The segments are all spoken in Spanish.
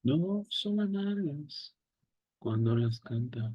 No son amargas cuando las canta.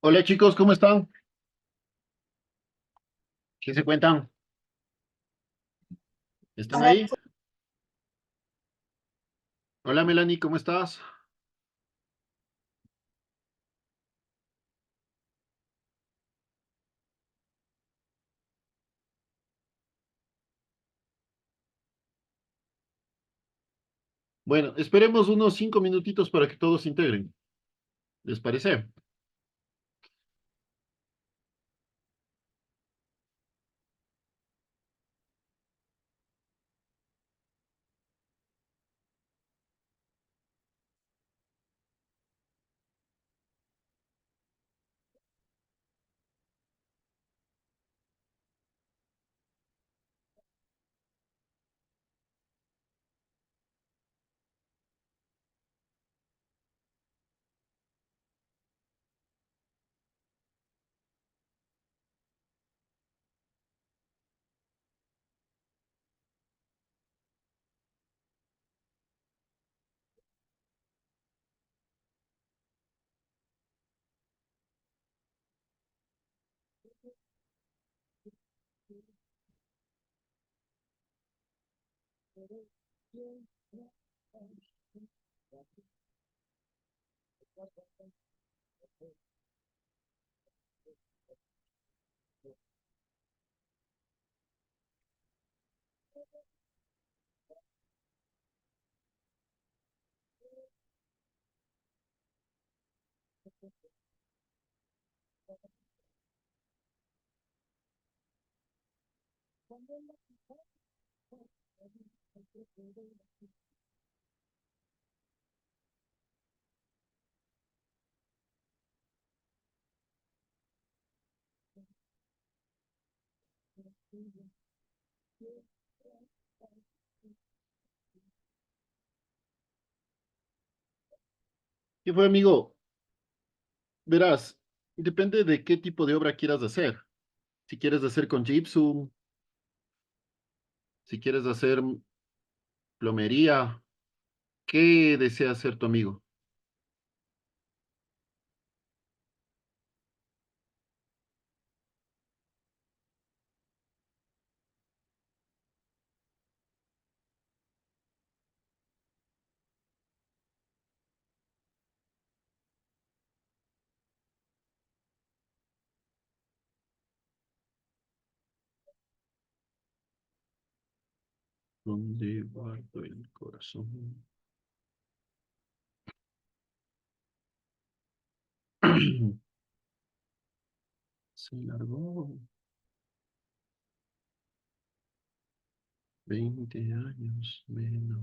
Hola chicos, ¿cómo están? ¿Qué se cuentan? ¿Están Hola, ahí? Hola Melanie, ¿cómo estás? Bueno, esperemos unos 5 minutitos para que todos se integren. ¿Les parece? ¿Qué fue, amigo? Verás, depende de qué tipo de obra quieras hacer. Si quieres hacer con gypsum, si quieres hacer plomería, ¿qué desea hacer tu amigo? ¿Dónde guardo el corazón? Se largó 20 años menos.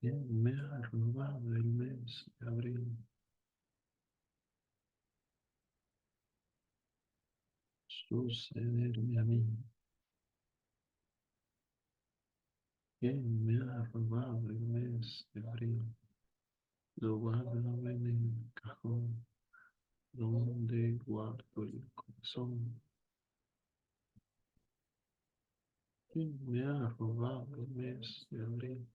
¿Quién me ha robado el mes de abril? Sucederme a mí. ¿Quién me ha robado el mes de abril? Lo guardo en el cajón donde guardo el corazón. ¿Quién me ha robado el mes de abril?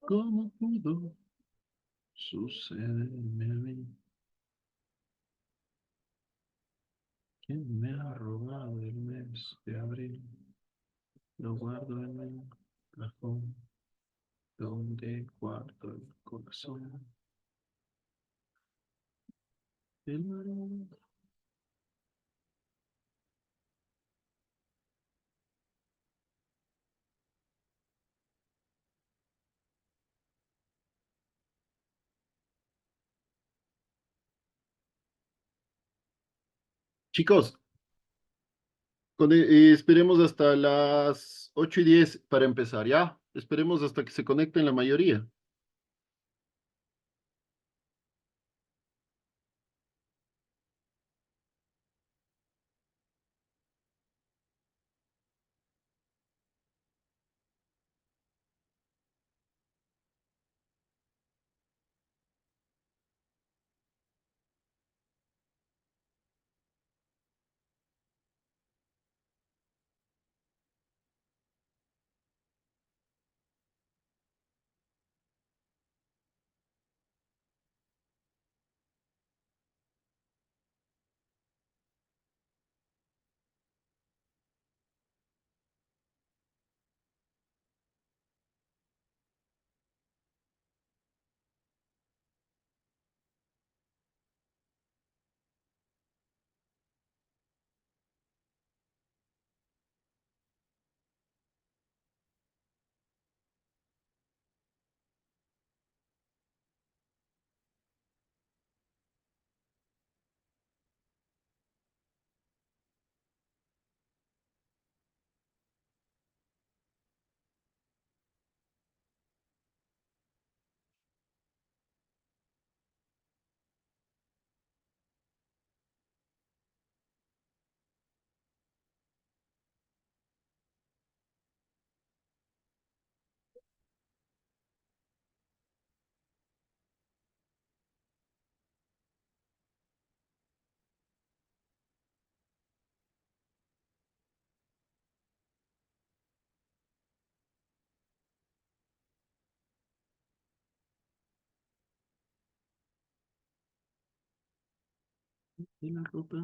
¿Cómo pudo sucederme a mí? ¿Quién me ha robado el mes de abril? Lo guardo en el cajón donde guardo el corazón. El mareo. Chicos, esperemos hasta las 8:10 para empezar, ¿ya? Esperemos hasta que se conecten la mayoría. de la ropa.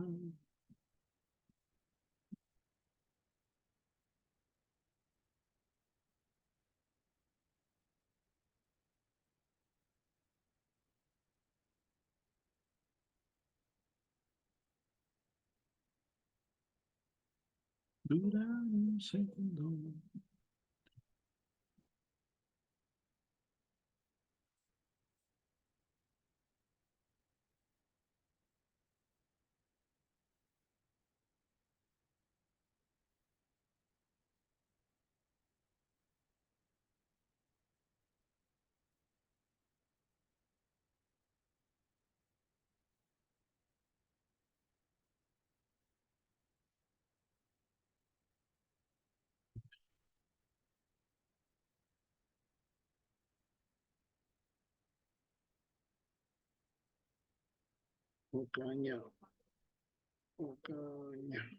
Dura un segundo. Ocaña, ocaña.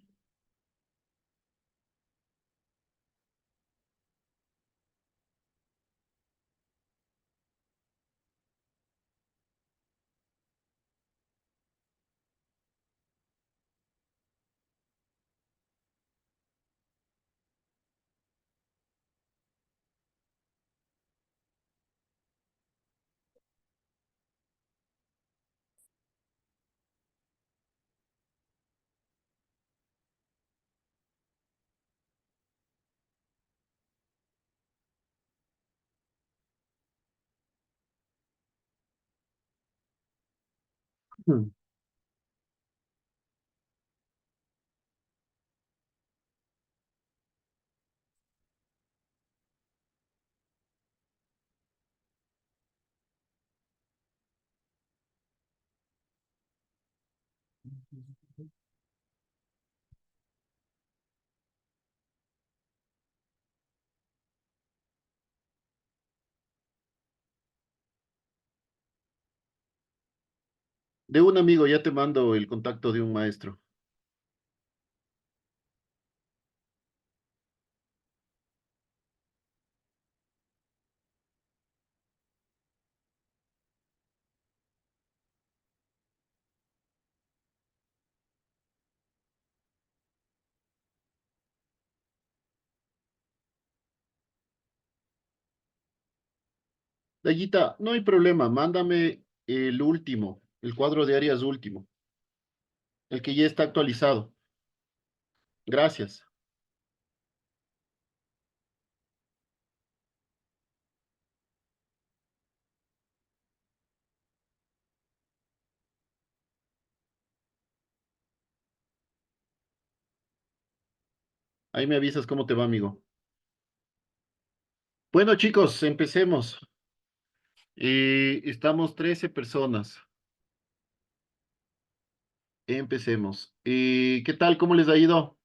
Hmm. De un amigo, ya te mando el contacto de un maestro. Dayita, no hay problema, mándame el último, el cuadro de áreas último, el que ya está actualizado. Gracias. Ahí me avisas cómo te va, amigo. Bueno, chicos, empecemos. Estamos 13 personas. Empecemos. ¿Qué tal? ¿Cómo les ha ido?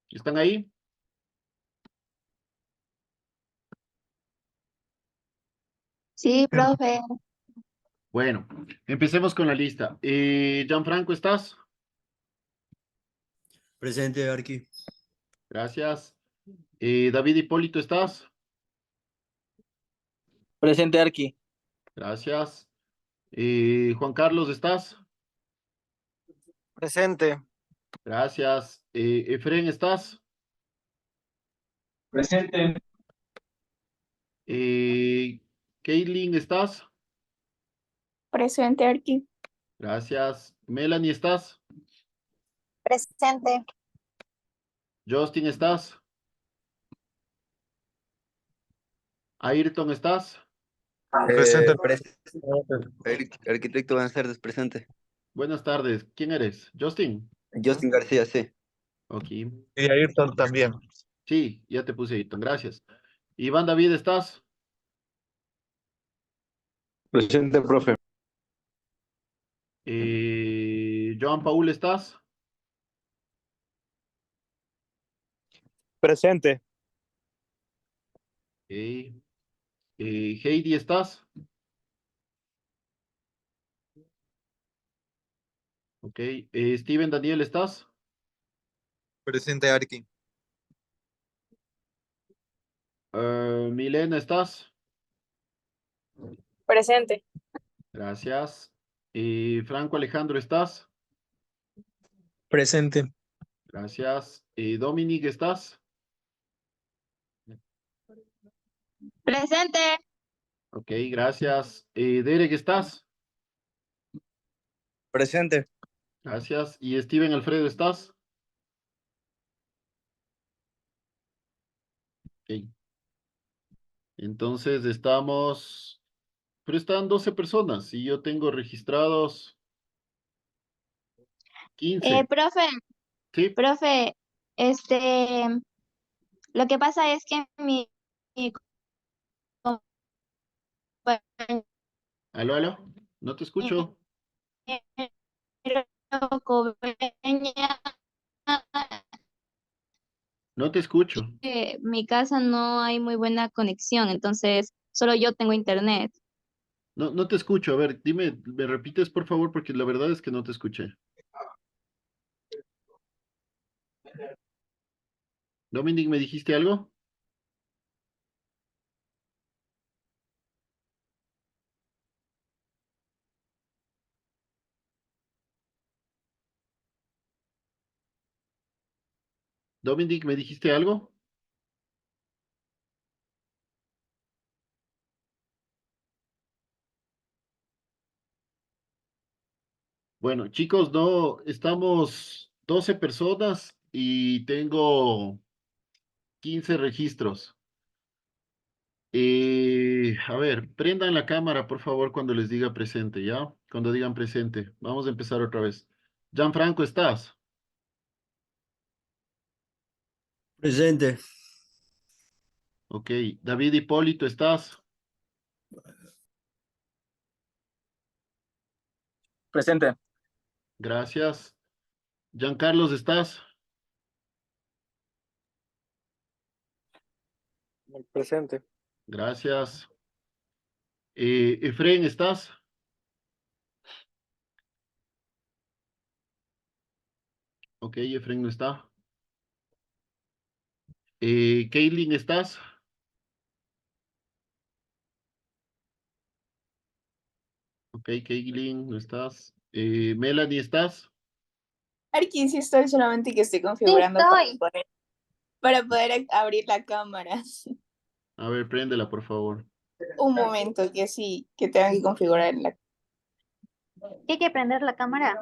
¿Están ahí? Sí, profe. Bueno, empecemos con la lista. Gianfranco, ¿estás? Presente, Arqui. Gracias. David Hipólito, ¿estás? Presente, Arqui. Gracias. Juan Carlos, ¿estás? Presente. Gracias. Efren, ¿estás? Presente. Caitlin, ¿estás? Presente, Arqui. Gracias. Melanie, ¿estás? Presente. Justin, ¿estás? Ayrton, ¿estás? Presente. Arquitecto, buenas tardes, presente. Buenas tardes. ¿Quién eres? Justin. Justin García, sí. Ok. Y Ayrton también. Sí, ya te puse Ayrton. Gracias. Iván David, ¿estás? Presente, profe. Joan Paul, ¿estás? Presente. Ok. Heidi, ¿estás? Ok. Steven Daniel, ¿estás? Presente, Arqui. Milena, ¿estás? Presente. Gracias. Franco Alejandro, ¿estás? Presente. Gracias. Dominic, ¿estás? Presente. Ok, gracias. Derek, ¿estás? Presente. Gracias. Y Steven Alfredo, ¿estás? Ok. Entonces estamos, pero están 12 personas y yo tengo registrados 15. Profe, ¿Sí? profe, este, lo que pasa es que mi compañero Aló, aló. No te escucho. Coveña, No te escucho. mi casa no hay muy buena conexión, entonces solo yo tengo internet. No, no te escucho. A ver, dime, me repites por favor, porque la verdad es que no te escuché. Dominic, ¿me dijiste algo? Dominic, ¿me dijiste algo? Bueno, chicos, no, estamos 12 personas y tengo 15 registros. A ver, prendan la cámara, por favor, cuando les diga presente, ¿ya? Cuando digan presente. Vamos a empezar otra vez. Gianfranco, ¿estás? Presente. Ok. David Hipólito, ¿estás? Presente. Gracias. Giancarlos, ¿estás? Presente. Gracias. Efren, ¿estás? Ok, Efren no está. Kaylin, ¿estás? Ok, Kaylin, no estás. Melanie, ¿estás? Aquí sí estoy, solamente que estoy configurando para poder abrir la cámara. A ver, préndela, por favor. Un momento, que sí, que tengo que configurar la. ¿Hay que prender la cámara?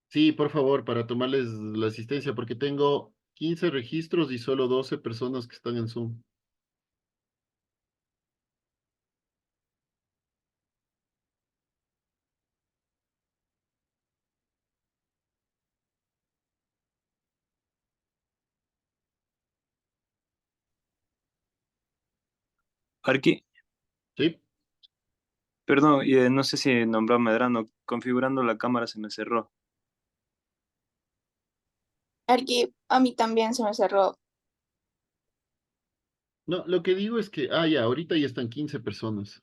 Sí, por favor, para tomarles la asistencia, porque tengo 15 registros y solo 12 personas que están en Zoom. Arqui, ¿Sí? perdón, no sé si nombró a Medrano, configurando la cámara se me cerró. Aquí a mí también se me cerró. No, lo que digo es que, ya, ahorita ya están 15 personas.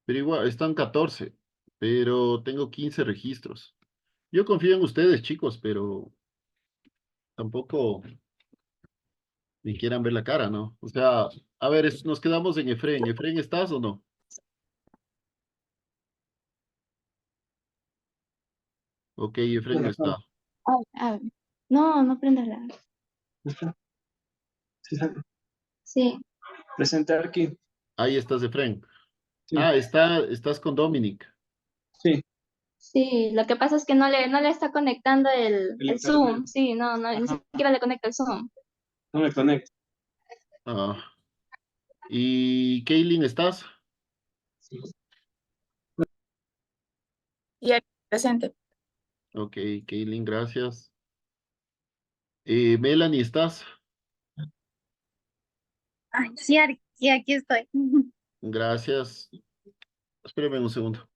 Pero igual, están 14, pero tengo 15 registros. Yo confío en ustedes, chicos, pero tampoco me quieran ver la cara, ¿no? O sea, a ver, nos quedamos en Efren. ¿Efren estás o no? Ok, Efren no está. No, no prendas la. Sí, Presente aquí. Ahí estás, Efren. Sí. Estás con Dominic. Sí. sí, lo que pasa es que no le está conectando el Zoom, sí, no, ni siquiera le conecta el Zoom. No me conecto. Ah, ¿y Kaylin estás? Y aquí presente. Ok, Kaylin, gracias. Melanie, ¿estás? Ay, sí, aquí estoy. Gracias. Espérame un segundo.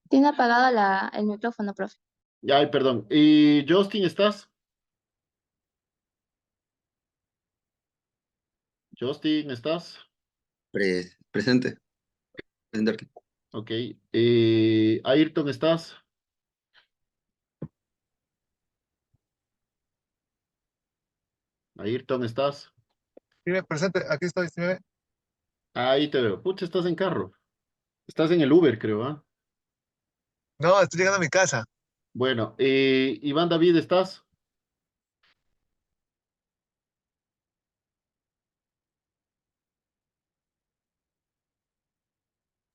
Tiene apagado el micrófono, profe. Ay, perdón. ¿Y Justin, estás? Justin, ¿estás? Presente. Presente aquí. Ok. Ayrton, ¿estás? Ayrton, ¿estás? Sí, presente, aquí estoy, ¿sí me ve? Ahí te veo. Pucha, estás en carro. Estás en el Uber, creo, ¿ah? No, estoy llegando a mi casa. Bueno, Iván David, ¿estás?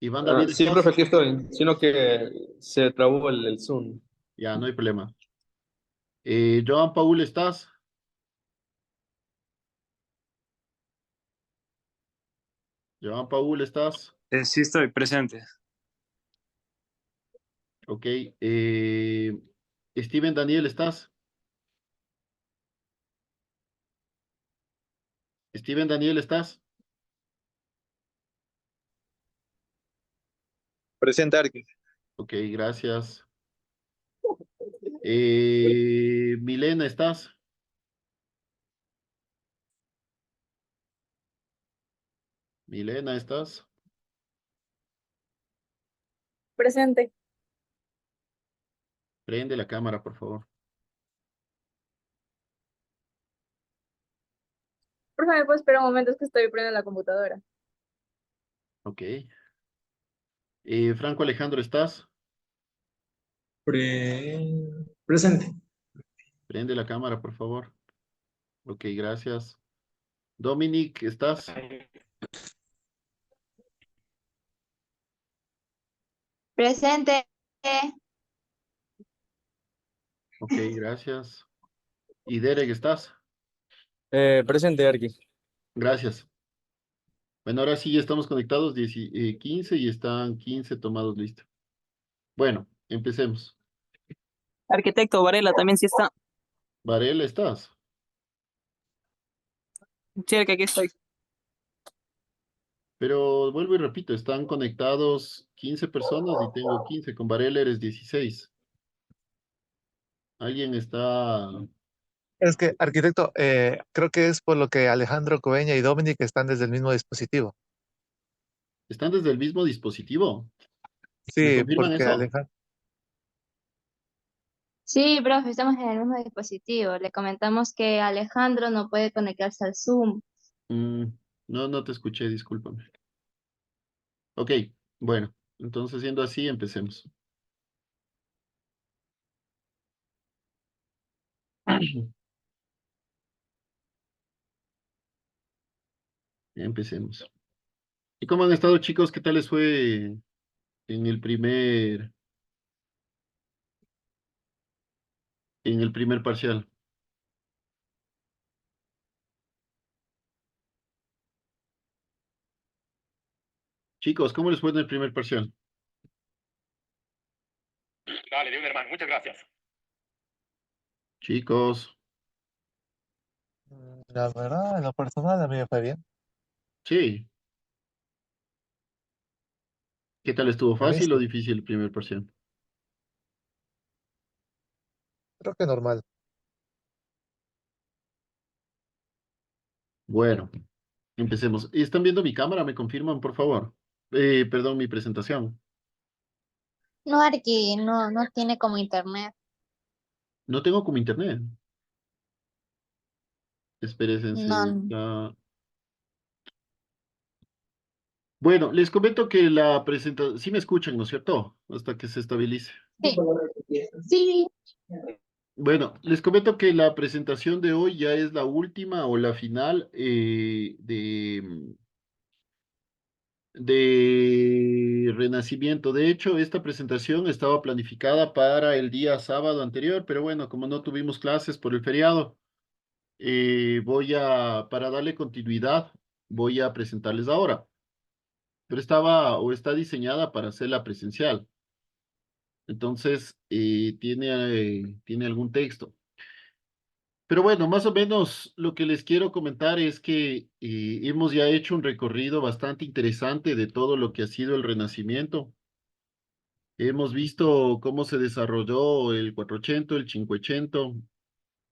Iván David, Sí, ¿estás? profe, aquí estoy. Sino que se trabó el Zoom. Ya, no hay problema. Joan Paul, ¿estás? Joan Paul, ¿estás? Sí, estoy presente. Ok. Steven Daniel, ¿estás? Steven Daniel, ¿estás? Presente, Arqui. Ok, gracias. Milena, ¿estás? Milena, ¿estás? Presente. Prende la cámara, por favor. Por favor, ¿me puedo esperar un momento? Es que estoy prendiendo la computadora. Ok. Franco Alejandro, ¿estás? Presente. Prende la cámara, por favor. Ok, gracias. Dominic, ¿estás? Presente. Ok, gracias. Y Derek, ¿estás? Presente, Arqui. Gracias. Bueno, ahora sí ya estamos conectados 15 y están 15 tomados listos. Bueno, empecemos. Arquitecto Varela también sí está. Varela, ¿estás? Sí, que aquí estoy. Pero vuelvo y repito, están conectados 15 personas y tengo 15. Con Varela eres 16. ¿Alguien está? Es que, arquitecto, creo que es por lo que Alejandro Coveña y Dominic están desde el mismo dispositivo. ¿Están desde el mismo dispositivo? ¿Me Sí, confirman porque eso? Alejandro. Sí, profe, estamos en el mismo dispositivo. Le comentamos que Alejandro no puede conectarse al Zoom. Mm, no, no te escuché, discúlpame. Ok, bueno, entonces siendo así, empecemos. Empecemos. ¿Y cómo han estado, chicos? ¿Qué tal les fue en el primer parcial? Chicos, ¿cómo les fue en el primer parcial? Dale, de un hermano, muchas gracias. Chicos, La verdad, en lo personal, a mí me fue bien. sí. ¿Qué tal estuvo? A mí ¿Fácil o sí, difícil el primer parcial? creo que normal. Bueno, empecemos. ¿Están viendo mi cámara? ¿Me confirman, por favor? Perdón, mi presentación. No, Arqui, no tiene como internet. No tengo como internet. Espérense. No, Bueno, les comento que la presentación... Sí me escuchan, ¿no es cierto? Hasta que se estabilice. sí, sí, Bueno, les comento que la presentación de hoy ya es la última o la final de Renacimiento. De hecho, esta presentación estaba planificada para el día sábado anterior, pero bueno, como no tuvimos clases por el feriado, para darle continuidad, voy a presentarles ahora. Pero estaba o está diseñada para hacerla presencial. Entonces, tiene algún texto. Pero bueno, más o menos lo que les quiero comentar es que hemos ya hecho un recorrido bastante interesante de todo lo que ha sido el Renacimiento. Hemos visto cómo se desarrolló el 480, el 580.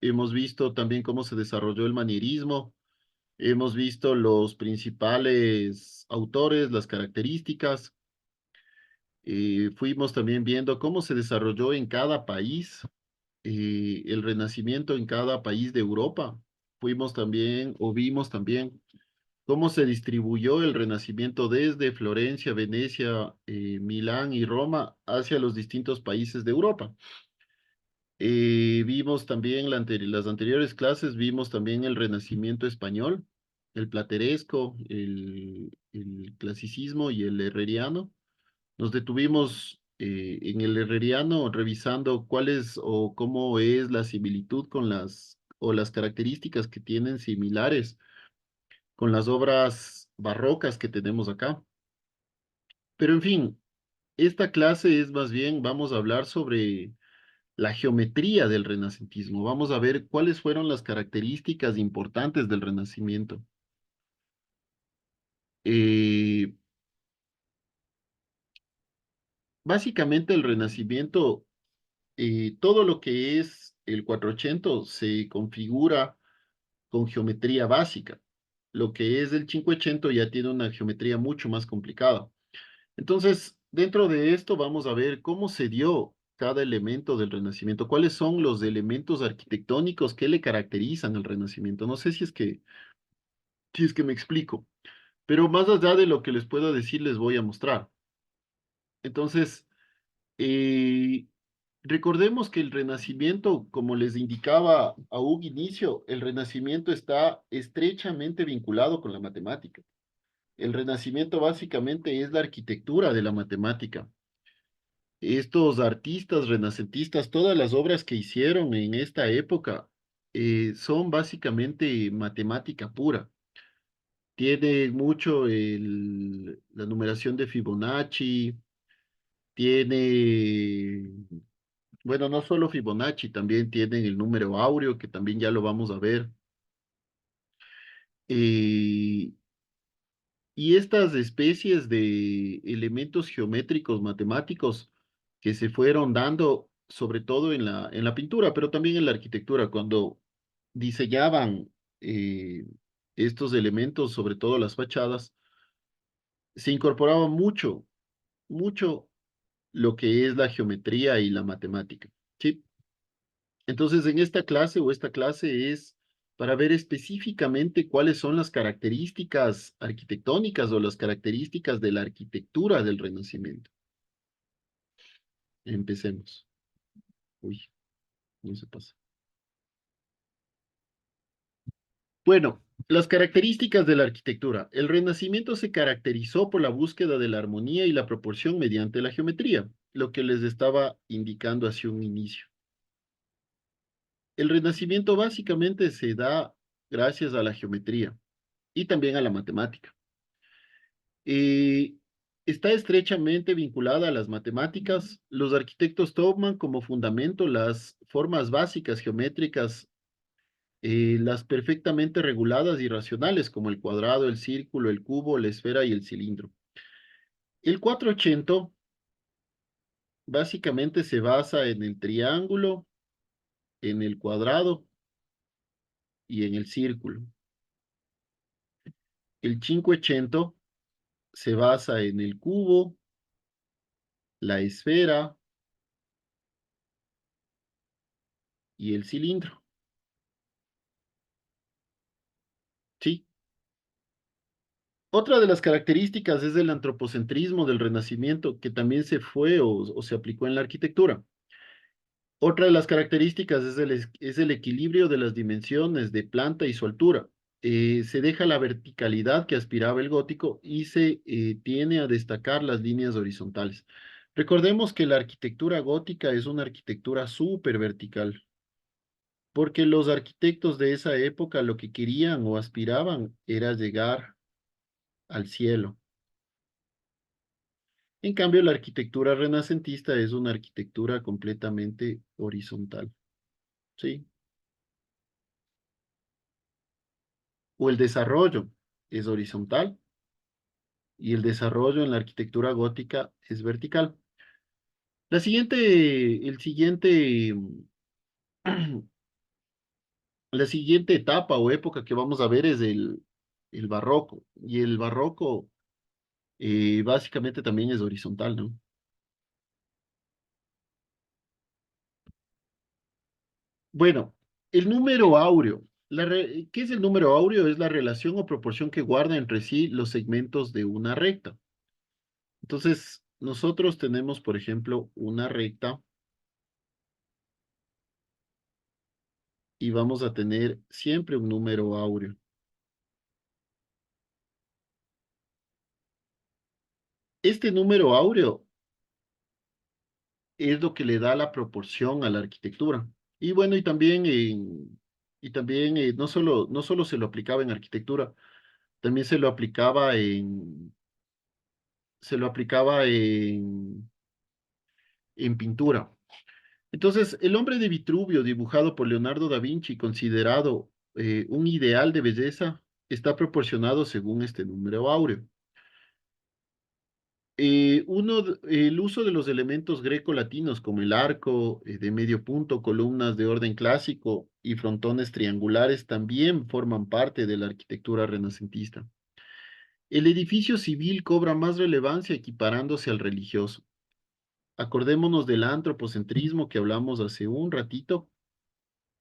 Hemos visto también cómo se desarrolló el manierismo. Hemos visto los principales autores, las características. Fuimos también viendo cómo se desarrolló en cada país el Renacimiento en cada país de Europa. fuimos también, o vimos también, cómo se distribuyó el Renacimiento desde Florencia, Venecia, Milán y Roma hacia los distintos países de Europa. Vimos también las anteriores clases, vimos también el Renacimiento español, el plateresco, el clasicismo y el herreriano. Nos detuvimos en el herreriano revisando cuál es o cómo es la similitud con las características que tienen similares con las obras barrocas que tenemos acá. Pero en fin, esta clase es más bien, vamos a hablar sobre la geometría del renacentismo. Vamos a ver cuáles fueron las características importantes del Renacimiento. Eh, Básicamente el Renacimiento, todo lo que es el 480 se configura con geometría básica. Lo que es el 580 ya tiene una geometría mucho más complicada. Entonces, dentro de esto vamos a ver cómo se dio cada elemento del Renacimiento, cuáles son los elementos arquitectónicos que le caracterizan al Renacimiento. No sé si es que me explico, pero más allá de lo que les puedo decir, les voy a mostrar. Entonces, eh, recordemos que el Renacimiento, como les indicaba a un inicio, el Renacimiento está estrechamente vinculado con la matemática. El Renacimiento básicamente es la arquitectura de la matemática. Estos artistas renacentistas, todas las obras que hicieron en esta época son básicamente matemática pura. Tiene mucho la numeración de Fibonacci, tiene, bueno, no solo Fibonacci, también tienen el número áureo, que también ya lo vamos a ver. Eh, Y estas especies de elementos geométricos matemáticos que se fueron dando, sobre todo en la pintura, pero también en la arquitectura, cuando diseñaban estos elementos, sobre todo las fachadas, se incorporaba mucho, mucho lo que es la geometría y la matemática, ¿sí? Entonces, en esta clase o esta clase es para ver específicamente cuáles son las características arquitectónicas o las características de la arquitectura del Renacimiento. Empecemos. Uy, no se pasa. Bueno, las características de la arquitectura. El Renacimiento se caracterizó por la búsqueda de la armonía y la proporción mediante la geometría, lo que les estaba indicando hacia un inicio. El Renacimiento básicamente se da gracias a la geometría y también a la matemática. Eh, Está estrechamente vinculada a las matemáticas. Los arquitectos toman como fundamento las formas básicas geométricas, las perfectamente reguladas y racionales, como el cuadrado, el círculo, el cubo, la esfera y el cilindro. El 480 básicamente se basa en el triángulo, en el cuadrado y en el círculo. El 580 se basa en el cubo, la esfera y el cilindro. ¿Sí? Otra de las características es el antropocentrismo del Renacimiento, que también se fue o se aplicó en la arquitectura. Otra de las características es el equilibrio de las dimensiones de planta y su altura. Se deja la verticalidad que aspiraba el gótico y se tiene a destacar las líneas horizontales. Recordemos que la arquitectura gótica es una arquitectura súper vertical, porque los arquitectos de esa época lo que querían o aspiraban era llegar al cielo. En cambio, la arquitectura renacentista es una arquitectura completamente horizontal, ¿sí? O el desarrollo es horizontal y el desarrollo en la arquitectura gótica es vertical. El siguiente, la siguiente etapa o época que vamos a ver es el barroco. Y el barroco básicamente también es horizontal, ¿no? Bueno, el número áureo. ¿Qué es el número áureo? Es la relación o proporción que guarda entre sí los segmentos de una recta. Entonces, nosotros tenemos, por ejemplo, una recta y vamos a tener siempre un número áureo. Este número áureo es lo que le da la proporción a la arquitectura. Y bueno, no solo se lo aplicaba en arquitectura, también se lo aplicaba en pintura. Entonces, el hombre de Vitruvio, dibujado por Leonardo da Vinci, considerado un ideal de belleza, está proporcionado según este número áureo. El uso de los elementos greco-latinos como el arco de medio punto, columnas de orden clásico y frontones triangulares también forman parte de la arquitectura renacentista. El edificio civil cobra más relevancia equiparándose al religioso. Acordémonos del antropocentrismo que hablamos hace un ratito,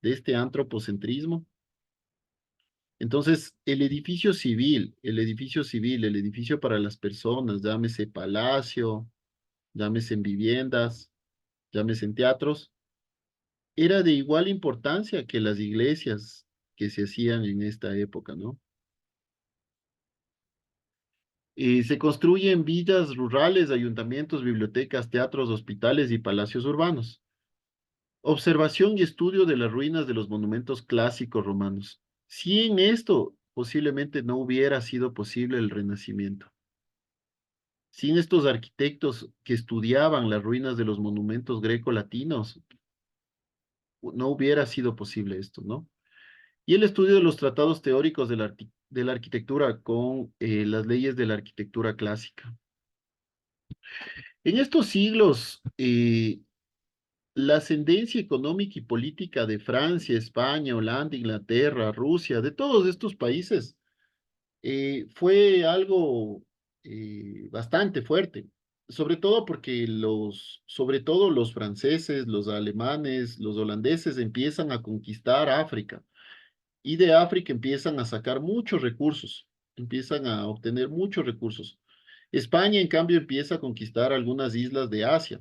de este antropocentrismo. Entonces, el edificio para las personas, llámese palacio, llámese en viviendas, llámese en teatros, era de igual importancia que las iglesias que se hacían en esta época, ¿no? Se construyen villas rurales, ayuntamientos, bibliotecas, teatros, hospitales y palacios urbanos. Observación y estudio de las ruinas de los monumentos clásicos romanos. Sin esto, posiblemente no hubiera sido posible el Renacimiento. Sin estos arquitectos que estudiaban las ruinas de los monumentos greco-latinos, no hubiera sido posible esto, ¿no? Y el estudio de los tratados teóricos de la arquitectura con las leyes de la arquitectura clásica. En estos siglos, la ascendencia económica y política de Francia, España, Holanda, Inglaterra, Rusia, de todos estos países, fue algo bastante fuerte, sobre todo porque sobre todo los franceses, los alemanes, los holandeses empiezan a conquistar África y de África empiezan a sacar muchos recursos, empiezan a obtener muchos recursos. España, en cambio, empieza a conquistar algunas islas de Asia.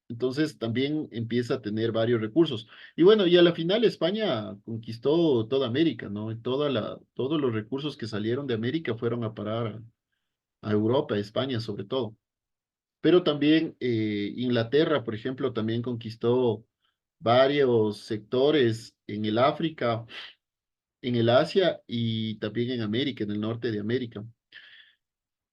Entonces también empieza a tener varios recursos. Y bueno, y a la final España conquistó toda América, ¿no? Y todos los recursos que salieron de América fueron a parar a Europa, a España sobre todo. Pero también Inglaterra, por ejemplo, también conquistó varios sectores en el África, en el Asia y también en América, en el norte de América.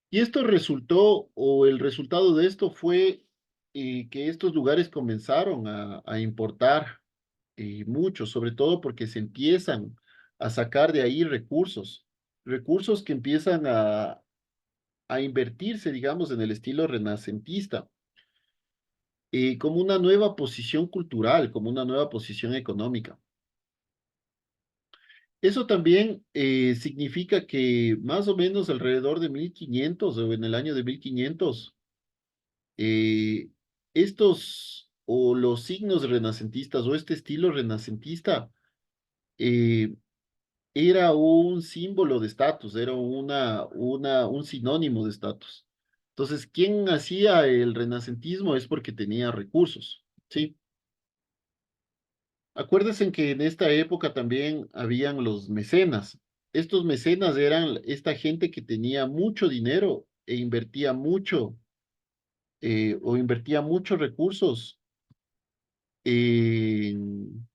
Y esto resultó, o el resultado de esto fue que estos lugares comenzaron a importar mucho, sobre todo porque se empiezan a sacar de ahí recursos que empiezan a invertirse, digamos, en el estilo renacentista, como una nueva posición cultural, como una nueva posición económica. Eso también significa que más o menos alrededor de 1500 o en el año de 1500, eh, o los signos renacentistas o este estilo renacentista eh, era un símbolo de estatus, era un sinónimo de estatus. Entonces, quien hacía el renacentismo es porque tenía recursos, ¿sí? Acuérdense que en esta época también habían los mecenas. Estos mecenas eran esta gente que tenía mucho dinero e invertía mucho o invertía muchos recursos en,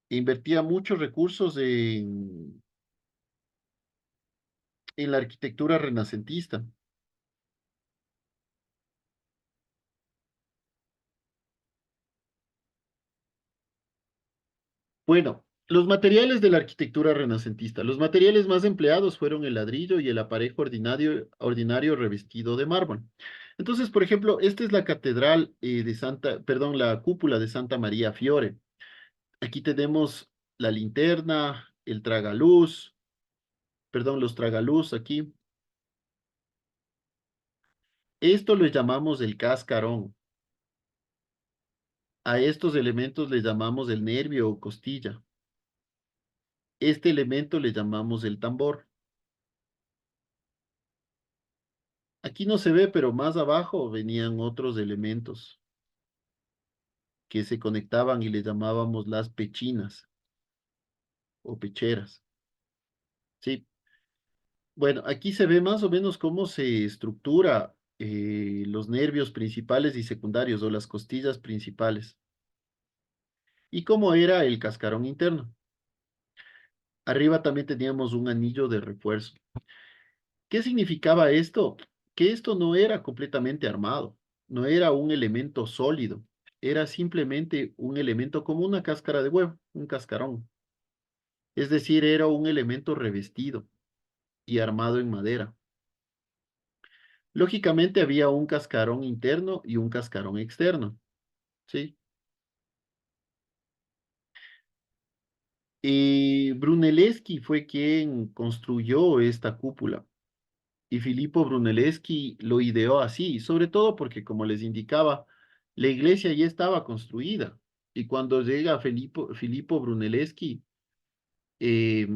invertía muchos recursos en la arquitectura renacentista. Bueno, los materiales de la arquitectura renacentista. Los materiales más empleados fueron el ladrillo y el aparejo ordinario revestido de mármol. Entonces, por ejemplo, esta es la catedral perdón, la cúpula de Santa María Fiore. Aquí tenemos la linterna, el tragaluz, perdón, los tragaluz aquí. Esto lo llamamos el cascarón. A estos elementos les llamamos el nervio o costilla. Este elemento le llamamos el tambor. Aquí no se ve, pero más abajo venían otros elementos que se conectaban y le llamábamos las pechinas o pecheras. Sí. Bueno, aquí se ve más o menos cómo se estructura los nervios principales y secundarios o las costillas principales. Y cómo era el cascarón interno. Arriba también teníamos un anillo de refuerzo. ¿Qué significaba esto? Que esto no era completamente armado, no era un elemento sólido, era simplemente un elemento como una cáscara de huevo, un cascarón. Es decir, era un elemento revestido y armado en madera. Lógicamente había un cascarón interno y un cascarón externo, ¿sí? Y Brunelleschi fue quien construyó esta cúpula. Y Filippo Brunelleschi lo ideó así, sobre todo porque, como les indicaba, la iglesia ya estaba construida. Y cuando llega Filippo Brunelleschi, eh,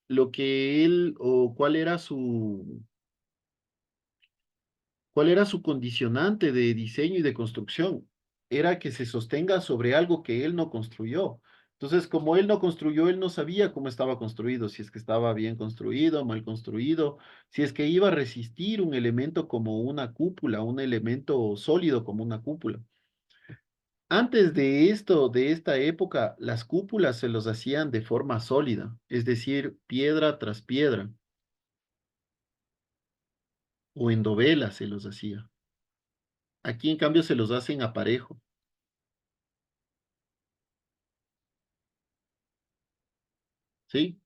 lo que él, o cuál era su condicionante de diseño y de construcción, era que se sostenga sobre algo que él no construyó. Entonces, como él no construyó, él no sabía cómo estaba construido, si es que estaba bien construido, mal construido, si es que iba a resistir un elemento como una cúpula, un elemento sólido como una cúpula. Antes de esto, de esta época, las cúpulas se los hacían de forma sólida, es decir, piedra tras piedra, o en dovela se los hacía. Aquí, en cambio, se los hacen a parejo. ¿Sí?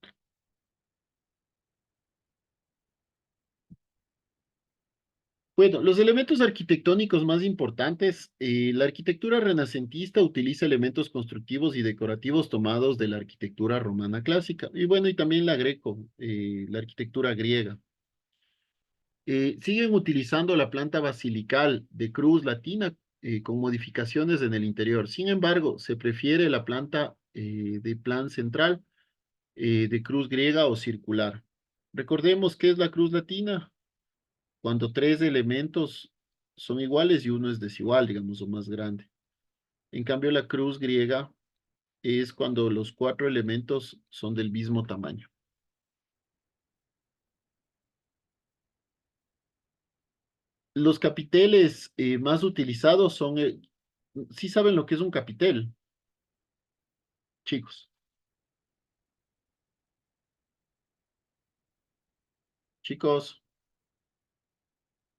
Bueno, los elementos arquitectónicos más importantes, la arquitectura renacentista utiliza elementos constructivos y decorativos tomados de la arquitectura romana clásica, y bueno, y también la la arquitectura griega. Siguen utilizando la planta basilical de cruz latina con modificaciones en el interior. Sin embargo, se prefiere la planta de plan central de cruz griega o circular. Recordemos qué es la cruz latina cuando tres elementos son iguales y uno es desigual, digamos, o más grande. En cambio, la cruz griega es cuando los cuatro elementos son del mismo tamaño. Los capiteles más utilizados son, ¿sí saben lo que es un capitel, chicos? Chicos,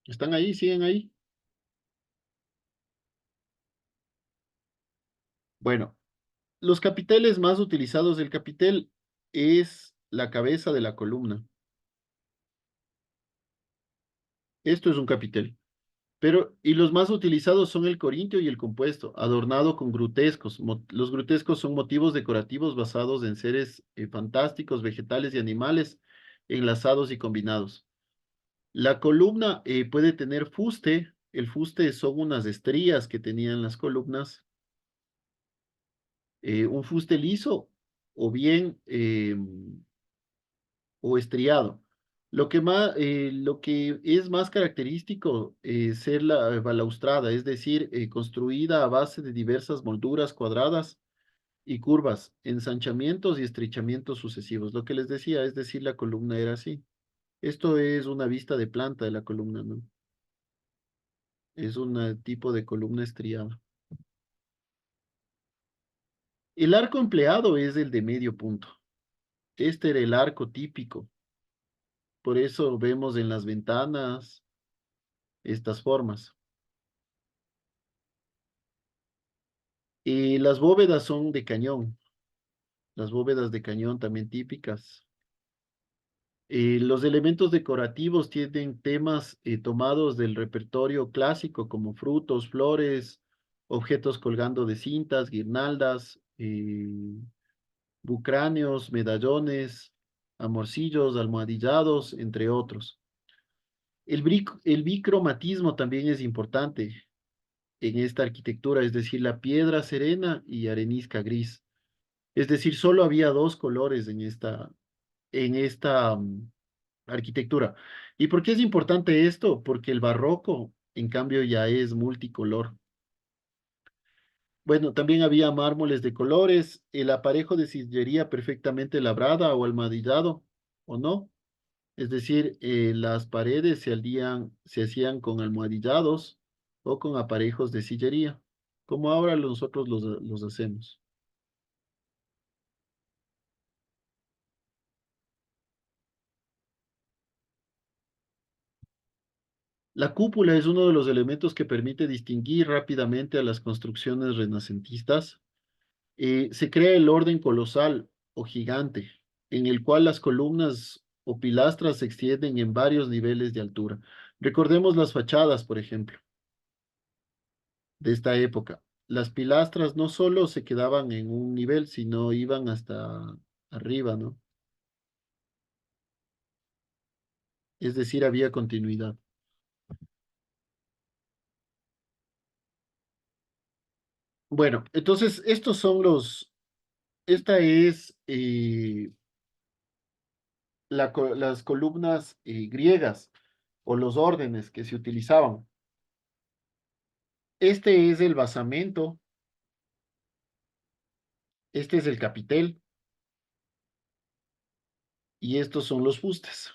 ¿están ahí? ¿Siguen ahí? Bueno, los capiteles más utilizados del capitel es la cabeza de la columna. Esto es un capitel. Pero, y los más utilizados son el corintio y el compuesto, adornado con grutescos. Los grutescos son motivos decorativos basados en seres fantásticos, vegetales y animales, enlazados y combinados. La columna puede tener fuste. El fuste son unas estrías que tenían las columnas. Un fuste liso o bien o estriado. Lo que es más característico es ser la balaustrada, es decir, construida a base de diversas molduras cuadradas y curvas, ensanchamientos y estrechamientos sucesivos. Lo que les decía, es decir, la columna era así. Esto es una vista de planta de la columna, ¿no? Es un tipo de columna estriada. El arco empleado es el de medio punto. Este era el arco típico. Por eso vemos en las ventanas estas formas. Y las bóvedas son de cañón. Las bóvedas de cañón también típicas. Los elementos decorativos tienen temas tomados del repertorio clásico como frutos, flores, objetos colgando de cintas, guirnaldas, bucráneos, medallones, amorcillos, almohadillados, entre otros. El bicromatismo también es importante en esta arquitectura, es decir, la piedra serena y arenisca gris. Es decir, solo había dos colores en esta arquitectura. ¿Y por qué es importante esto? Porque el barroco, en cambio, ya es multicolor. Bueno, también había mármoles de colores, el aparejo de sillería perfectamente labrada o almohadillado, ¿o no? Es decir, las paredes se hacían con almohadillados o con aparejos de sillería, como ahora nosotros los hacemos. La cúpula es uno de los elementos que permite distinguir rápidamente a las construcciones renacentistas. Se crea el orden colosal o gigante, en el cual las columnas o pilastras se extienden en varios niveles de altura. Recordemos las fachadas, por ejemplo, de esta época. Las pilastras no solo se quedaban en un nivel, sino iban hasta arriba, ¿no? Es decir, había continuidad. Bueno, entonces esta es las columnas griegas o los órdenes que se utilizaban. Este es el basamento, este es el capitel y estos son los fustes.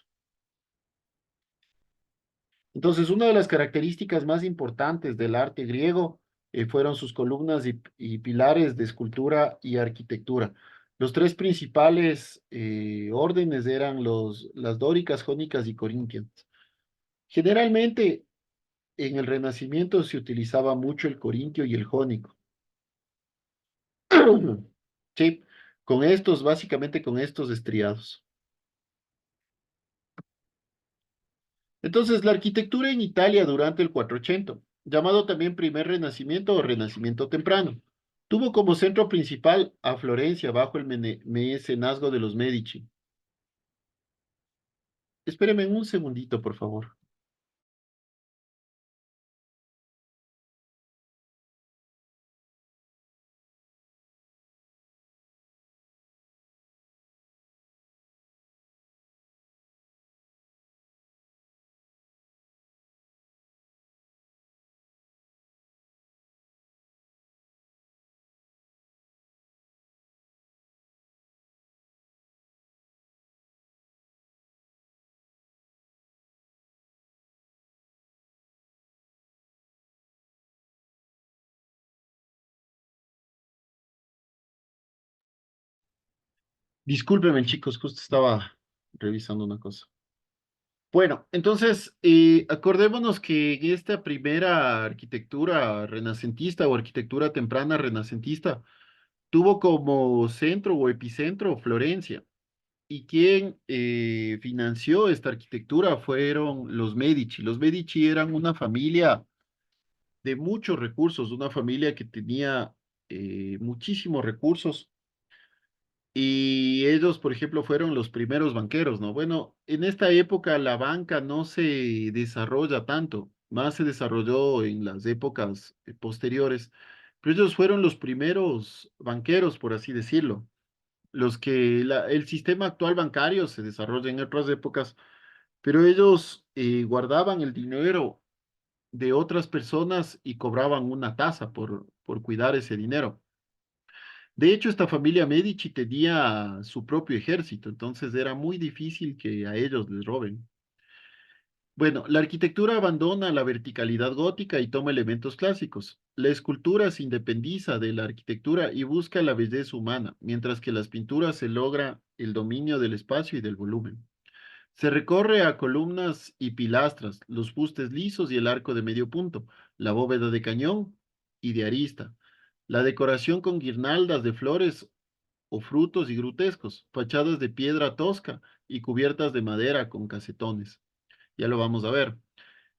Entonces, una de las características más importantes del arte griego fueron sus columnas y pilares de escultura y arquitectura. Los tres principales órdenes eran las dóricas, jónicas y corintias. Generalmente, en el Renacimiento se utilizaba mucho el corintio y el jónico. Sí, básicamente con estos estriados. Entonces, la arquitectura en Italia durante el 480, llamado también primer Renacimiento o Renacimiento temprano, tuvo como centro principal a Florencia bajo el mecenazgo de los Medici. Espérenme un segundito, por favor. Discúlpenme, chicos, justo estaba revisando una cosa. Bueno, entonces, acordémonos que en esta primera arquitectura renacentista o arquitectura temprana renacentista tuvo como centro o epicentro Florencia. Y quien financió esta arquitectura fueron los Medici. Los Medici eran una familia de muchos recursos, una familia que tenía muchísimos recursos. Y ellos, por ejemplo, fueron los primeros banqueros, ¿no? Bueno, en esta época la banca no se desarrolla tanto, más se desarrolló en las épocas posteriores, pero ellos fueron los primeros banqueros, por así decirlo. El sistema actual bancario se desarrolla en otras épocas, pero ellos guardaban el dinero de otras personas y cobraban una tasa por cuidar ese dinero. De hecho, esta familia Medici tenía su propio ejército, entonces era muy difícil que a ellos les roben. Bueno, la arquitectura abandona la verticalidad gótica y toma elementos clásicos. La escultura se independiza de la arquitectura y busca la belleza humana, mientras que las pinturas se logra el dominio del espacio y del volumen. Se recorre a columnas y pilastras, los fustes lisos y el arco de medio punto, la bóveda de cañón y de arista, la decoración con guirnaldas de flores o frutos y grutescos, fachadas de piedra tosca y cubiertas de madera con casetones. Ya lo vamos a ver.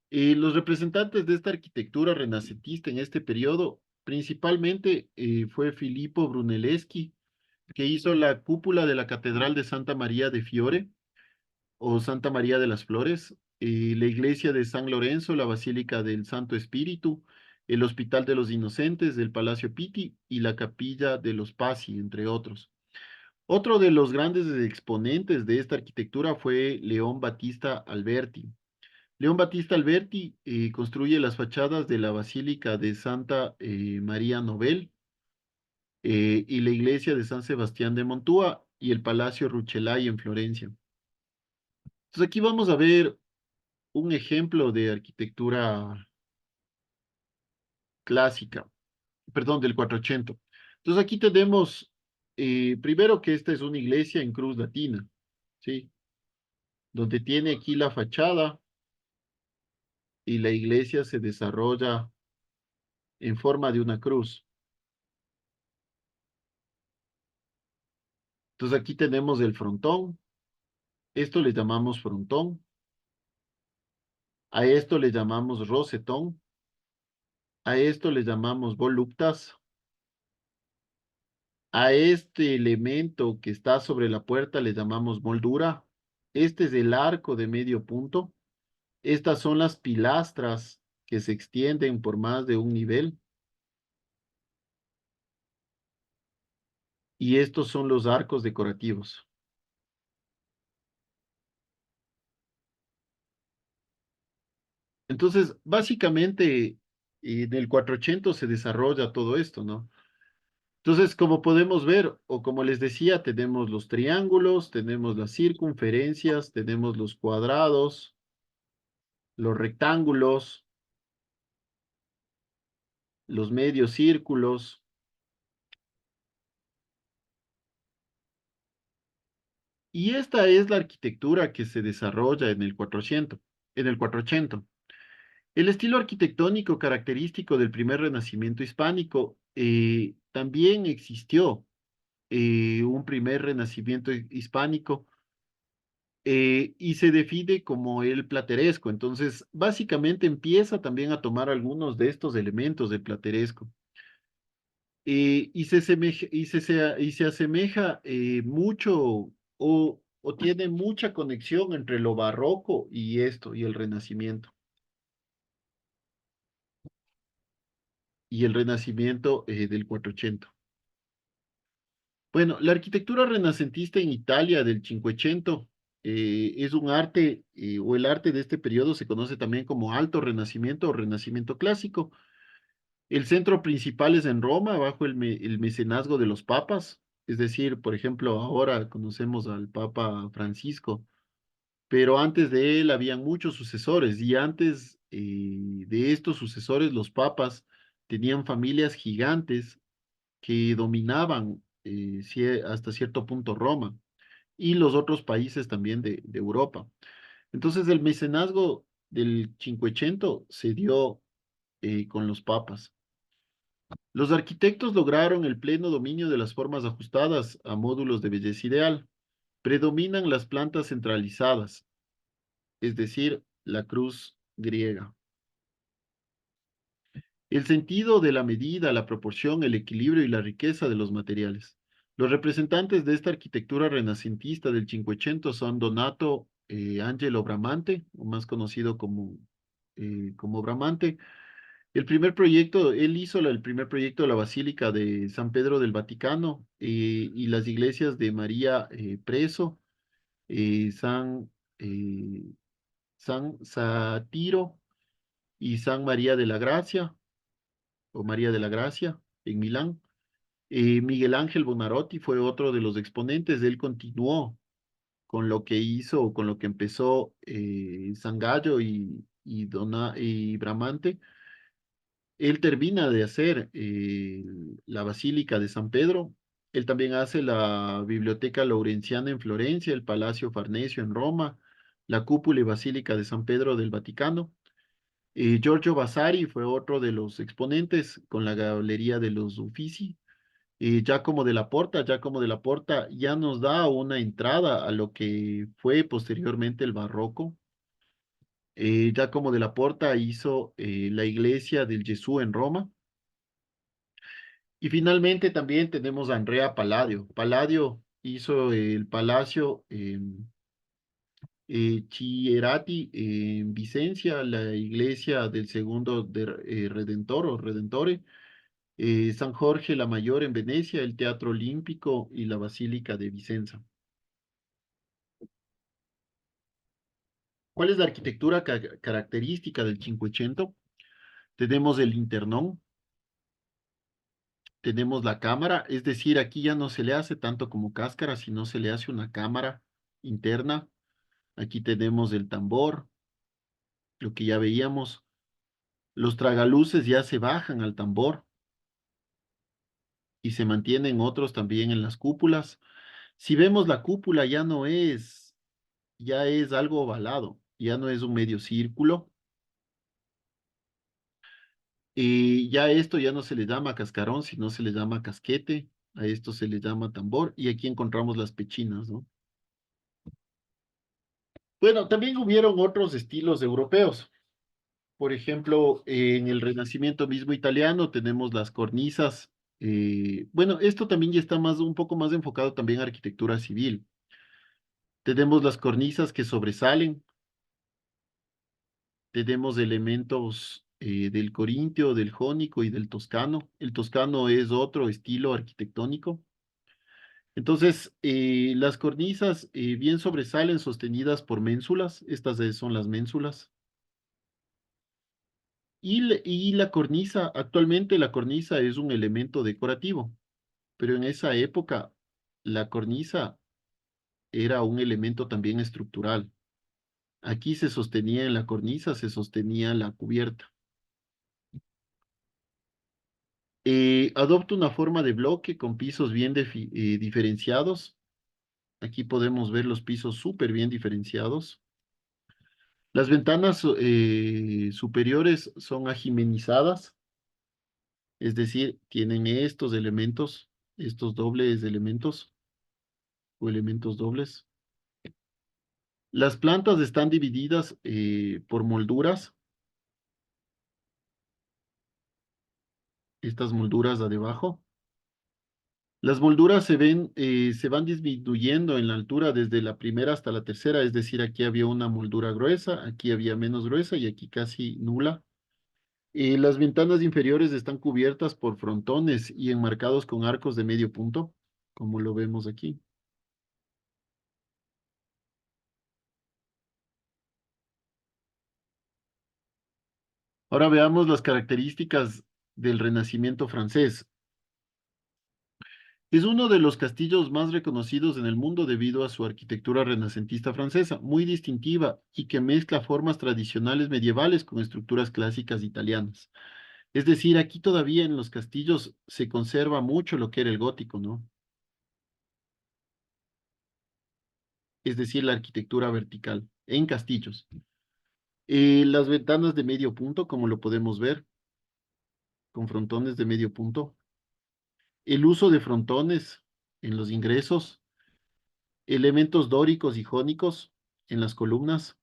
Y los representantes de esta arquitectura renacentista en este periodo, principalmente fue Filippo Brunelleschi, que hizo la cúpula de la Catedral de Santa María de Fiore o Santa María de las Flores, la iglesia de San Lorenzo, la Basílica del Santo Espíritu, el Hospital de los Inocentes, el Palacio Pitti y la Capilla de los Pazzi, entre otros. Otro de los grandes exponentes de esta arquitectura fue León Battista Alberti. León Battista Alberti construye las fachadas de la Basílica de Santa María Novell y la iglesia de San Sebastián de Montua y el Palacio Rucellai en Florencia. Entonces aquí vamos a ver un ejemplo de arquitectura clásica, perdón, del 480. Entonces aquí tenemos, primero que esta es una iglesia en cruz latina, ¿sí? Donde tiene aquí la fachada y la iglesia se desarrolla en forma de una cruz. Entonces aquí tenemos el frontón, esto le llamamos frontón, a esto le llamamos rosetón, a esto le llamamos voluptas, a este elemento que está sobre la puerta le llamamos moldura, este es el arco de medio punto, estas son las pilastras que se extienden por más de un nivel, y estos son los arcos decorativos. Entonces, básicamente, en el 480 se desarrolla todo esto, ¿no? Entonces, como podemos ver, o como les decía, tenemos los triángulos, tenemos las circunferencias, tenemos los cuadrados, los rectángulos, los medios círculos. Y esta es la arquitectura que se desarrolla en el 400, en el 480. El estilo arquitectónico característico del primer renacimiento hispánico también existió un primer renacimiento hispánico y se define como el plateresco. Entonces, básicamente empieza también a tomar algunos de estos elementos del plateresco. Y se asemeja mucho o tiene mucha conexión entre lo barroco y esto, y el renacimiento. Y el renacimiento del 480. Bueno, la arquitectura renacentista en Italia del Cinquecento es un arte, o el arte de este periodo se conoce también como Alto Renacimiento o Renacimiento Clásico. El centro principal es en Roma, bajo el mecenazgo de los papas. Es decir, por ejemplo, ahora conocemos al Papa Francisco, pero antes de él habían muchos sucesores y antes de estos sucesores, los papas tenían familias gigantes que dominaban hasta cierto punto Roma y los otros países también de Europa. Entonces el mecenazgo del Cinquecento se dio con los papas. Los arquitectos lograron el pleno dominio de las formas ajustadas a módulos de belleza ideal. Predominan las plantas centralizadas, es decir, la cruz griega. El sentido de la medida, la proporción, el equilibrio y la riqueza de los materiales. Los representantes de esta arquitectura renacentista del Cinquecento son Donato Angelo Bramante, o más conocido como Bramante. Él hizo el primer proyecto de la Basílica de San Pedro del Vaticano y las iglesias de María Preso, eh, San, eh, San Satiro y San María de la Gracia, o María de la Gracia, en Milán. Miguel Ángel Bonarotti fue otro de los exponentes. Él continuó con lo que hizo, con lo que empezó San Gallo y Bramante. Él termina de hacer la Basílica de San Pedro. Él también hace la Biblioteca Laurenciana en Florencia, el Palacio Farnesio en Roma, la Cúpula y Basílica de San Pedro del Vaticano. Giorgio Vasari fue otro de los exponentes con la Galería de los Uffizi. Giacomo de la Porta ya nos da una entrada a lo que fue posteriormente el barroco. Giacomo de la Porta hizo la iglesia del Gesù en Roma. Y finalmente también tenemos a Andrea Palladio. Palladio hizo el Palacio Chierati en Vicencia, la iglesia del segundo Redentor o Redentore, San Jorge la Mayor en Venecia, el Teatro Olímpico y la Basílica de Vicenza. ¿Cuál es la arquitectura característica del Cinquecento? Tenemos el internón, tenemos la cámara, es decir, aquí ya no se le hace tanto como cáscara, sino se le hace una cámara interna. Aquí tenemos el tambor, lo que ya veíamos. Los tragaluces ya se bajan al tambor y se mantienen otros también en las cúpulas. Si vemos la cúpula ya es algo ovalado, ya no es un medio círculo. Y ya esto ya no se le llama cascarón, sino se le llama casquete. A esto se le llama tambor. Y aquí encontramos las pechinas, ¿no? Bueno, también hubieron otros estilos europeos. Por ejemplo, en el Renacimiento mismo italiano tenemos las cornisas. Bueno, esto también ya está un poco más enfocado también a arquitectura civil. Tenemos las cornisas que sobresalen. Tenemos elementos del corintio, del jónico y del toscano. El toscano es otro estilo arquitectónico. Entonces, las cornisas bien sobresalen sostenidas por ménsulas. Estas son las ménsulas. Y la cornisa, actualmente la cornisa es un elemento decorativo, pero en esa época la cornisa era un elemento también estructural. Aquí se sostenía en la cornisa, se sostenía la cubierta. Adopta una forma de bloque con pisos bien diferenciados. Aquí podemos ver los pisos súper bien diferenciados. Las ventanas superiores son ajimenizadas, es decir, tienen estos elementos, estos dobles elementos o elementos dobles. Las plantas están divididas por molduras. Estas molduras de abajo. Las molduras se van disminuyendo en la altura desde la primera hasta la tercera, es decir, aquí había una moldura gruesa, aquí había menos gruesa y aquí casi nula. Las ventanas inferiores están cubiertas por frontones y enmarcados con arcos de medio punto, como lo vemos aquí. Ahora veamos las características del Renacimiento francés. Es uno de los castillos más reconocidos en el mundo debido a su arquitectura renacentista francesa, muy distintiva y que mezcla formas tradicionales medievales con estructuras clásicas italianas. Es decir, aquí todavía en los castillos se conserva mucho lo que era el gótico, ¿no? Es decir, la arquitectura vertical en castillos. Las ventanas de medio punto, como lo podemos ver, con frontones de medio punto. El uso de frontones en los ingresos, elementos dóricos y jónicos en las columnas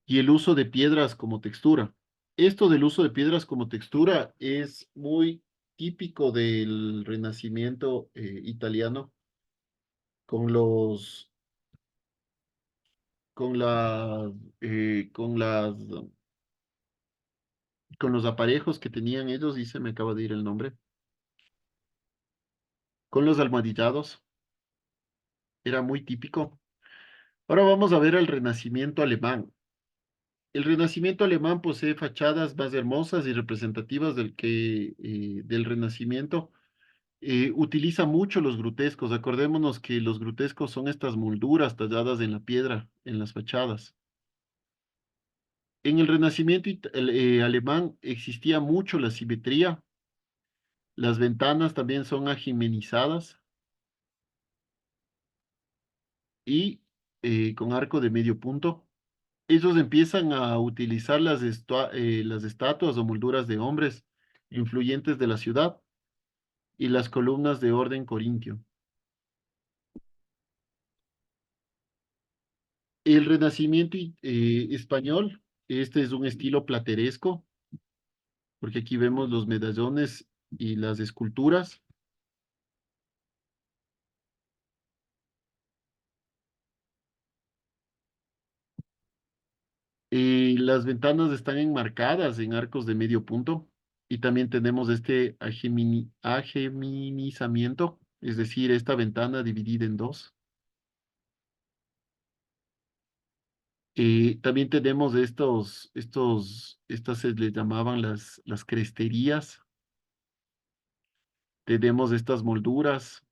y el uso de piedras como textura. Esto del uso de piedras como textura es muy típico del Renacimiento italiano con los con la con las con los aparejos que tenían ellos, y se me acaba de ir el nombre, con los almohadillados, era muy típico. Ahora vamos a ver el Renacimiento alemán. El Renacimiento alemán posee fachadas más hermosas y representativas del Renacimiento. Utiliza mucho los grutescos. Acordémonos que los grutescos son estas molduras talladas en la piedra, en las fachadas. En el Renacimiento alemán existía mucho la simetría. Las ventanas también son ajimenizadas y con arco de medio punto. Ellos empiezan a utilizar las estatuas o molduras de hombres influyentes de la ciudad y las columnas de orden corintio. El Renacimiento español, este es un estilo plateresco, porque aquí vemos los medallones y las esculturas. Las ventanas están enmarcadas en arcos de medio punto. Y también tenemos este ageminizamiento, es decir, esta ventana dividida en dos. También tenemos estas se les llamaban las cresterías. Tenemos estas molduras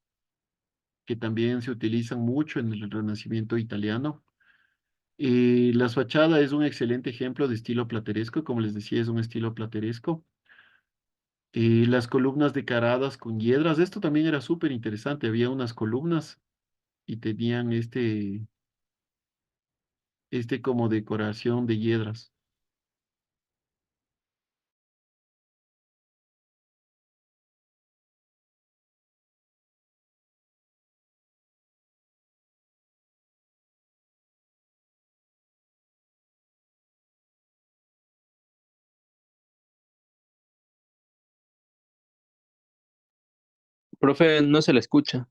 que también se utilizan mucho en el Renacimiento italiano. La fachada es un excelente ejemplo de estilo plateresco, como les decía, es un estilo plateresco. Las columnas decaradas con hiedras, esto también era súper interesante, había unas columnas y tenían este como decoración de hiedras. Profe, no se le escucha.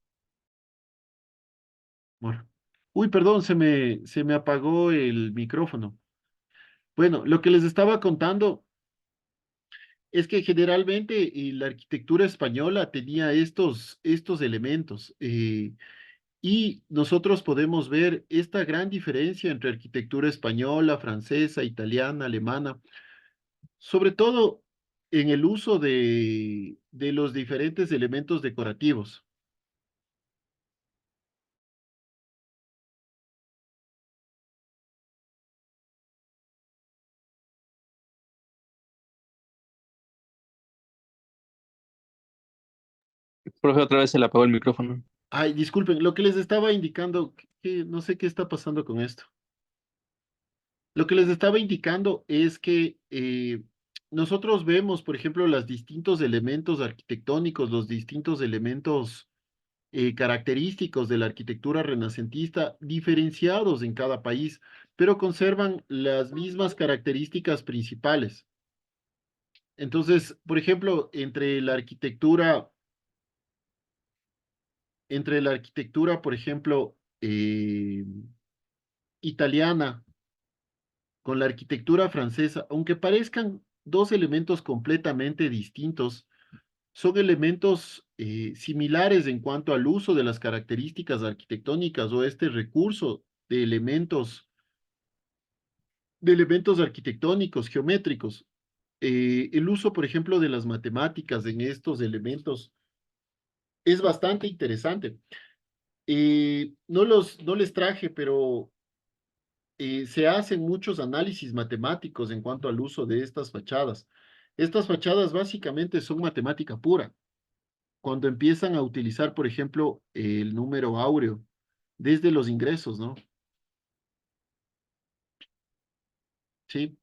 Bueno. Uy, perdón, se me apagó el micrófono. Bueno, lo que les estaba contando es que generalmente la arquitectura española tenía estos elementos. Y nosotros podemos ver esta gran diferencia entre arquitectura española, francesa, italiana, alemana, sobre todo en el uso de los diferentes elementos decorativos. Profe, otra vez se le apagó el micrófono. Ay, disculpen, lo que les estaba indicando, que no sé qué está pasando con esto. Lo que les estaba indicando es que nosotros vemos, por ejemplo, los distintos elementos arquitectónicos, los distintos elementos característicos de la arquitectura renacentista diferenciados en cada país, pero conservan las mismas características principales. Entonces, por ejemplo, entre la arquitectura, por ejemplo, italiana con la arquitectura francesa, aunque parezcan dos elementos completamente distintos, son elementos similares en cuanto al uso de las características arquitectónicas o este recurso de elementos arquitectónicos, geométricos. El uso, por ejemplo, de las matemáticas en estos elementos es bastante interesante. No les traje, pero se hacen muchos análisis matemáticos en cuanto al uso de estas fachadas. Estas fachadas básicamente son matemática pura. Cuando empiezan a utilizar, por ejemplo, el número áureo desde los ingresos, ¿no? Sí,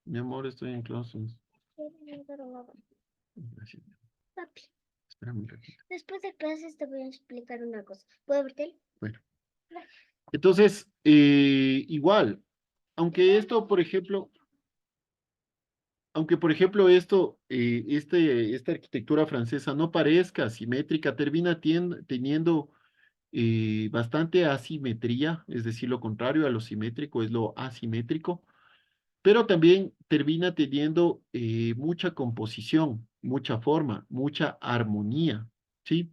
mi amor, estoy en clases. Gracias. Papi, Espérame un ratito. después de clases te voy a explicar una cosa. ¿Puedo verte? Bueno. Entonces, igual, aunque esto, por ejemplo, esta arquitectura francesa no parezca simétrica, termina teniendo bastante asimetría, es decir, lo contrario a lo simétrico es lo asimétrico, pero también termina teniendo mucha composición, mucha forma, mucha armonía, ¿sí?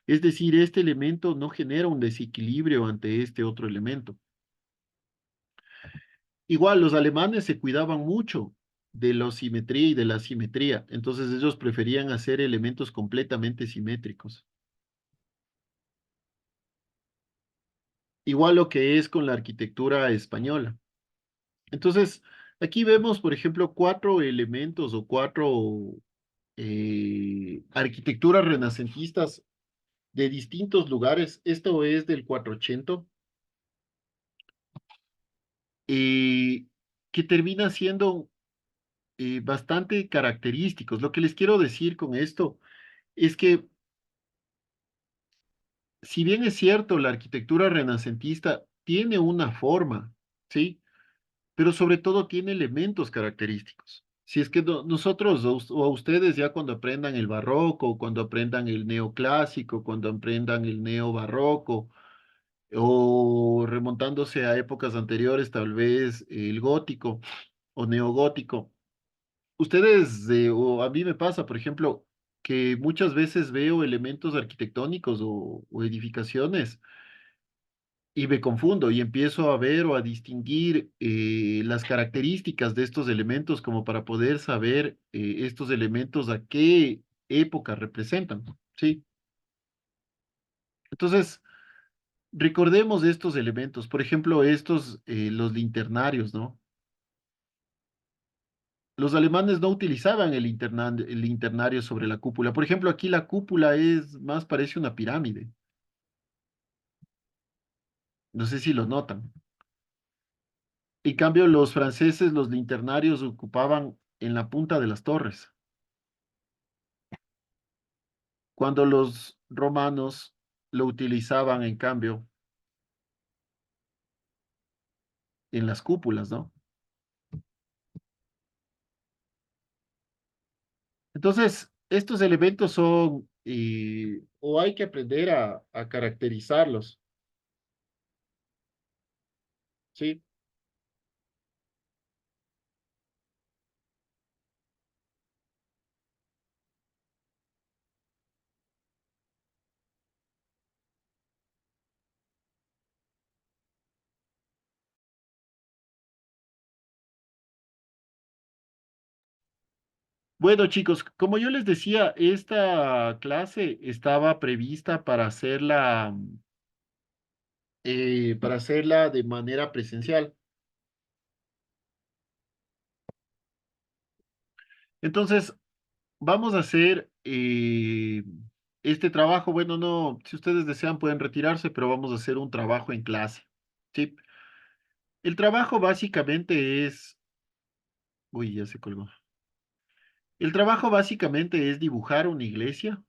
Es decir, este elemento no genera un desequilibrio ante este otro elemento. Igual, los alemanes se cuidaban mucho de la simetría y de la asimetría, entonces ellos preferían hacer elementos completamente simétricos. Igual lo que es con la arquitectura española. Entonces, aquí vemos, por ejemplo, 4 elementos o 4 arquitecturas renacentistas de distintos lugares. Esto es del 480, que termina siendo bastante característicos. Lo que les quiero decir con esto es que, si bien es cierto, la arquitectura renacentista tiene una forma, ¿sí? Pero sobre todo tiene elementos característicos. Si es que nosotros o a ustedes ya cuando aprendan el barroco, cuando aprendan el neoclásico, cuando aprendan el neobarroco, o remontándose a épocas anteriores, tal vez el gótico o neogótico, ustedes, o a mí me pasa, por ejemplo, que muchas veces veo elementos arquitectónicos o edificaciones y me confundo y empiezo a ver o a distinguir las características de estos elementos como para poder saber estos elementos a qué época representan, ¿sí? Entonces, recordemos estos elementos, por ejemplo, estos, los linternarios, ¿no? Los alemanes no utilizaban el linternario sobre la cúpula. Por ejemplo, aquí la cúpula es más, parece una pirámide. No sé si lo notan. En cambio, los franceses, los linternarios ocupaban en la punta de las torres, cuando los romanos lo utilizaban, en cambio, en las cúpulas, ¿no? Entonces, estos elementos son, o hay que aprender a caracterizarlos, ¿sí? Bueno, chicos, como yo les decía, esta clase estaba prevista para hacerla de manera presencial. Entonces, vamos a hacer este trabajo. Bueno, no, si ustedes desean pueden retirarse, pero vamos a hacer un trabajo en clase. ¿Sí? El trabajo básicamente es... Uy, ya se colgó. El trabajo básicamente es dibujar una iglesia,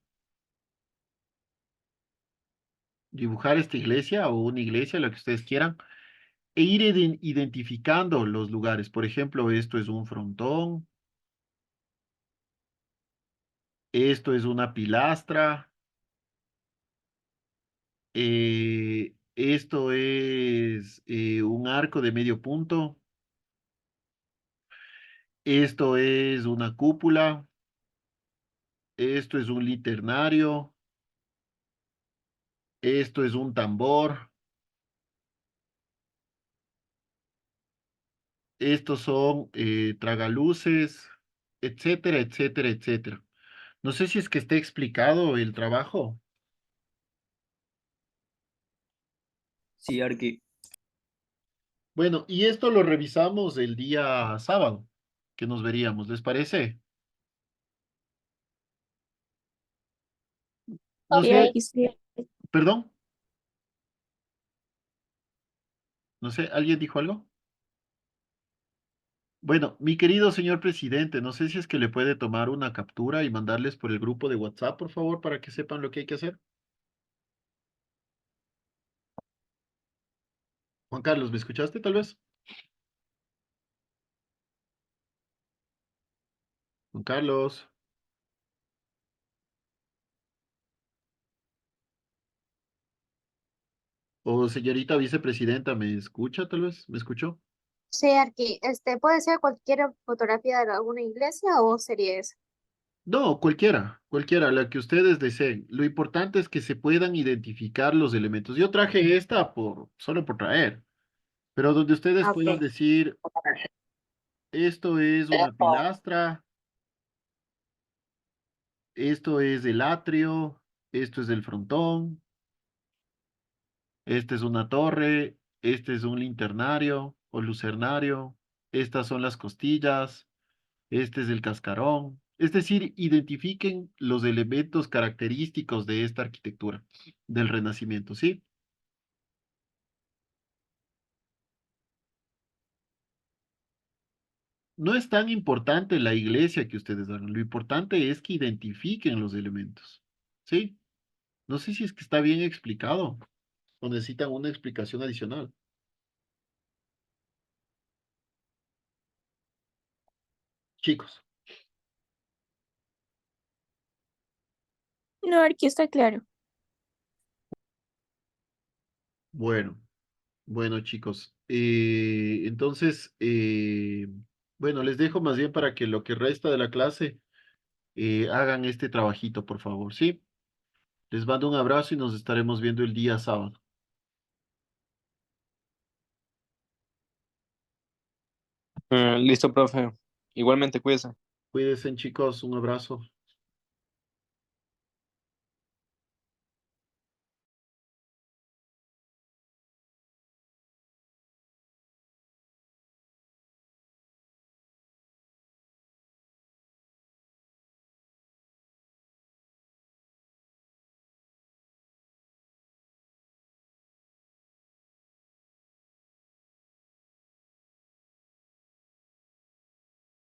dibujar esta iglesia o una iglesia, lo que ustedes quieran, e ir identificando los lugares. Por ejemplo, esto es un frontón, esto es una pilastra, esto es un arco de medio punto, esto es una cúpula, esto es un liternario, esto es un tambor, estos son tragaluces, etcétera, etcétera, etcétera. No sé si es que esté explicado el trabajo. Sí, Arqui. Bueno, y esto lo revisamos el día sábado, que nos veríamos, ¿les parece? No Sí, sé, aquí sí. perdón, no sé, ¿alguien dijo algo? Bueno, mi querido señor presidente, no sé si es que le puede tomar una captura y mandarles por el grupo de WhatsApp, por favor, para que sepan lo que hay que hacer. Juan Carlos, ¿me escuchaste tal vez? Juan Carlos. O señorita vicepresidenta, ¿me escucha tal vez? ¿Me escuchó? Sí, aquí, ¿puede ser cualquier fotografía de alguna iglesia o sería esa? No, cualquiera, la que ustedes deseen. Lo importante es que se puedan identificar los elementos. Yo traje esta solo por traer, pero donde ustedes Ah, puedan ok. decir, esto es una pilastra, esto es el atrio, esto es el frontón, esta es una torre, este es un linternario o lucernario, estas son las costillas, este es el cascarón. Es decir, identifiquen los elementos característicos de esta arquitectura del Renacimiento, ¿sí? No es tan importante la iglesia que ustedes hagan, lo importante es que identifiquen los elementos, ¿sí? No sé si es que está bien explicado o necesitan una explicación adicional. Chicos, No, aquí está claro. bueno, bueno chicos, entonces, Bueno, les dejo más bien para que lo que resta de la clase hagan este trabajito, por favor, ¿sí? Les mando un abrazo y nos estaremos viendo el día sábado. Listo, profe. Igualmente, cuídese. Cuídense, chicos, un abrazo.